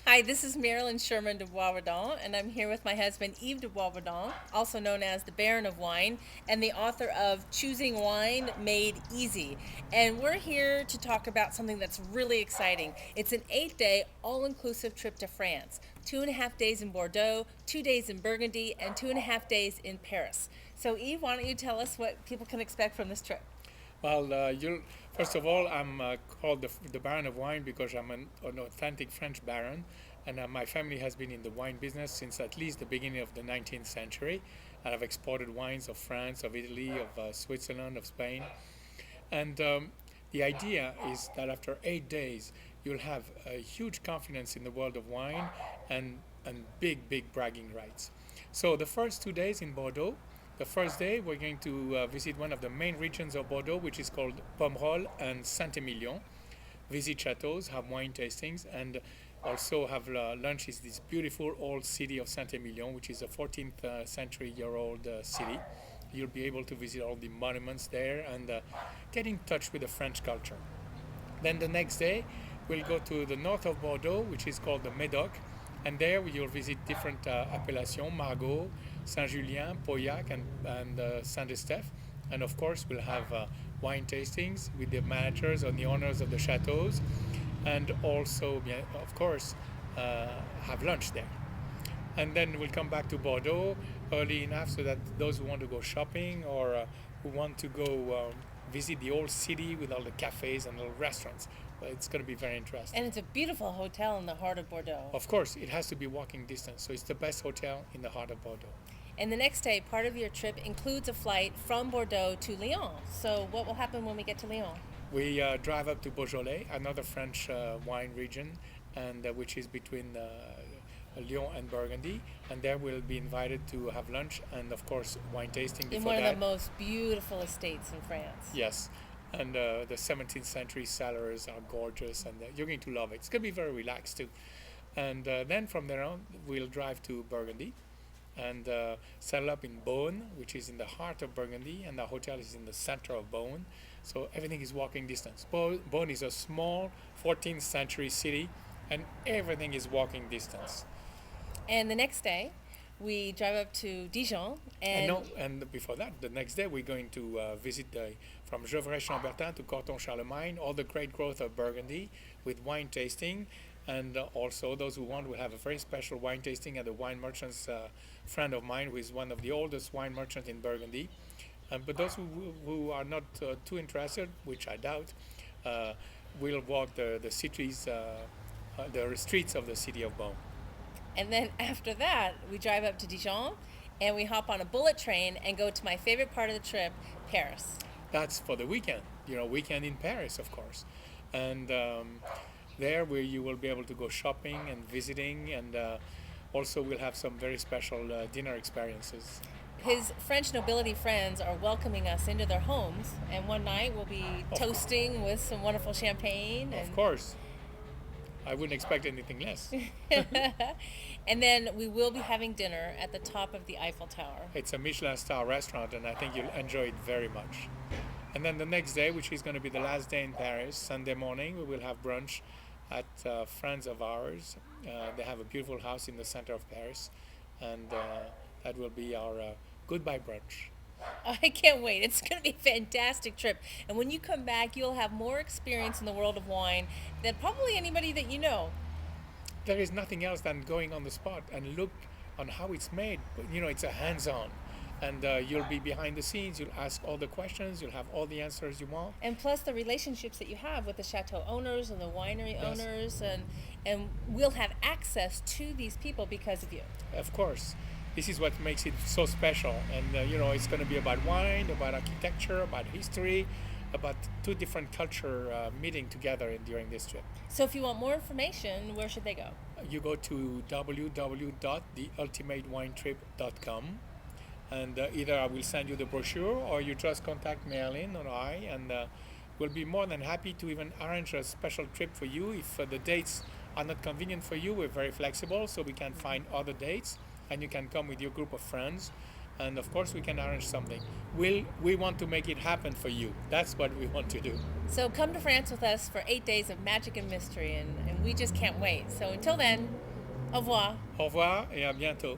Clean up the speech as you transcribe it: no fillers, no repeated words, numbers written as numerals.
Hi, this is Marilyn Sherman de Boisverdon, and I'm here with my husband Yves de Boisverdon, also known as the Baron of Wine, and the author of Choosing Wine Made Easy. And we're here to talk about something that's really exciting. It's an 8-day, all inclusive trip to France. 2.5 days in Bordeaux, 2 days in Burgundy, and 2.5 days in Paris. So, Yves, why don't you tell us what people can expect from this trip? Well, you'll first of all, I'm called the Baron of Wine because I'm an authentic French baron, and my family has been in the wine business since at least the beginning of the 19th century. And I've exported wines of France, of Italy, of Switzerland, of Spain, and the idea is that after 8 days, you'll have a huge confidence in the world of wine and big bragging rights. So the first 2 days in Bordeaux. The first day, we're going to visit one of the main regions of Bordeaux, which is called Pomerol and Saint-Emilion. Visit chateaus, have wine tastings, and also have lunch in this beautiful old city of Saint-Emilion, which is a 14th century year old city. You'll be able to visit all the monuments there and get in touch with the French culture. Then the next day, we'll go to the north of Bordeaux, which is called the Médoc, and there you'll visit different appellations, Margaux, Saint-Julien, Pauillac, and Saint-Estèphe. And of course, we'll have wine tastings with the managers and the owners of the chateaus, and also, of course, have lunch there. And then we'll come back to Bordeaux early enough so that those who want to go shopping or who want to go visit the old city with all the cafes and little restaurants, well, it's going to be very interesting. And it's a beautiful hotel in the heart of Bordeaux. Of course, it has to be walking distance, so it's the best hotel in the heart of Bordeaux. And the next day, part of your trip includes a flight from Bordeaux to Lyon. So, what will happen when we get to Lyon? We drive up to Beaujolais, another French wine region, and which is between Lyon and Burgundy, and there we'll be invited to have lunch and, of course, wine tasting In before one that. of the most beautiful estates in France. Yes, and the 17th century cellars are gorgeous, and you're going to love it. It's going to be very relaxed too. And then from there on, we'll drive to Burgundy and settle up in Beaune, which is in the heart of Burgundy, and the hotel is in the center of Beaune. So everything is walking distance. Beaune is a small 14th century city, and everything is walking distance. And the next day, we drive up to Dijon. And no, and before that, the next day we're going to visit from Gevrey-Chambertin to Corton-Charlemagne, all the great growth of Burgundy with wine tasting. And also, those who want will have a very special wine tasting at the wine merchant's friend of mine, who is one of the oldest wine merchants in Burgundy. But those who are not too interested, which I doubt, will walk the cities, the streets of the city of Beaune. And then after that, we drive up to Dijon and we hop on a bullet train and go to my favorite part of the trip, Paris. That's for the weekend, weekend in Paris, of course. And there where you will be able to go shopping and visiting, and also we'll have some very special dinner experiences. His French nobility friends are welcoming us into their homes, and one night we'll be toasting with some wonderful champagne. Of course. I wouldn't expect anything less. And then we will be having dinner at the top of the Eiffel Tower. It's a Michelin star restaurant, and I think you'll enjoy it very much. And then the next day, which is going to be the last day in Paris, Sunday morning, we will have brunch at friends of ours. They have a beautiful house in the center of Paris, and that will be our goodbye brunch. I can't wait. It's going to be a fantastic trip. And when you come back, you'll have more experience in the world of wine than probably anybody that you know. There is nothing else than going on the spot and look on how it's made. It's a hands-on. And you'll be behind the scenes. You'll ask all the questions. You'll have all the answers you want. And plus the relationships that you have with the chateau owners and the winery Yes. owners. And we'll have access to these people because of you. Of course. This is what makes it so special. And, it's going to be about wine, about architecture, about history, about two different culture meeting together during this trip. So if you want more information, where should they go? You go to www.theultimatewinetrip.com, and either I will send you the brochure or you just contact Marilyn or I, and we'll be more than happy to even arrange a special trip for you. If the dates are not convenient for you, we're very flexible, so we can find other dates, and you can come with your group of friends and of course we can arrange something. We want to make it happen for you. That's what we want to do. So come to France with us for 8 days of magic and mystery, and we just can't wait. So until then, au revoir. Au revoir et à bientôt.